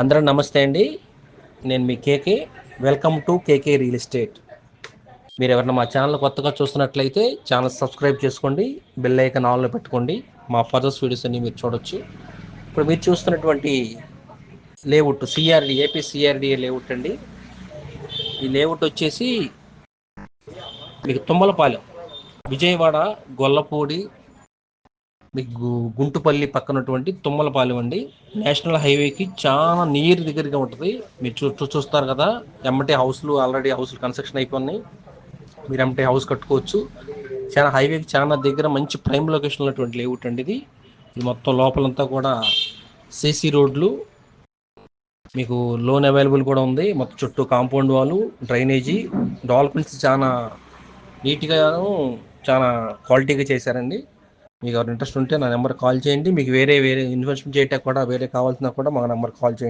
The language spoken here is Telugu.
అందరూ నమస్తే అండి. నేను మీ KK. Welcome to KK real estate. మీరు ఎవరైనా మా ఛానల్ కొత్తగా చూస్తున్నట్లయితే ఛానల్ సబ్స్క్రైబ్ చేసుకోండి, బెల్ ఐకాన్ ఆన్లో పెట్టుకోండి. మా ఫర్దర్స్ వీడియోస్ అన్ని మీరు చూడొచ్చు. ఇప్పుడు మీరు చూస్తున్నటువంటి layout CRD AP CRDA layout అండి. ఈ లేఅవుట్ వచ్చేసి మీకు తుమ్మలపాలెం, విజయవాడ గొల్లపూడి, మీకు గుంటుపల్లి పక్కనటువంటి తుమ్మలపాలెం అండి. నేషనల్ హైవేకి చాలా నియర్ దగ్గరగా ఉంటుంది. మీరు చూస్తారు కదా, ఎమ్మటే ఆల్రెడీ హౌస్లు కన్స్ట్రక్షన్ అయిపోయినాయి. మీరు ఎమ్మటే హౌస్ కట్టుకోవచ్చు. చాలా హైవేకి చాలా దగ్గర, మంచి ప్రైమ్ లొకేషన్ ఉన్నటువంటి లేఅవుట్ అండి ఇది. మొత్తం లోపలంతా కూడా సిసి రోడ్లు, మీకు లోన్ అవైలబుల్ కూడా ఉంది. మొత్తం చుట్టూ కాంపౌండ్ వాళ్ళు, డ్రైనేజీ, డాల్ఫిన్స్ చాలా నీట్గాను చాలా క్వాలిటీగా చేశారండి. మీకు ఎవరు ఇంట్రెస్ట్ ఉంటే నా నెంబర్ కాల్ చేయండి. మీకు వేరే ఇన్వెస్ట్మెంట్ చేయడానికి కూడా వేరే కావాల్సిన కూడా మా నెంబర్ కాల్ చేయండి.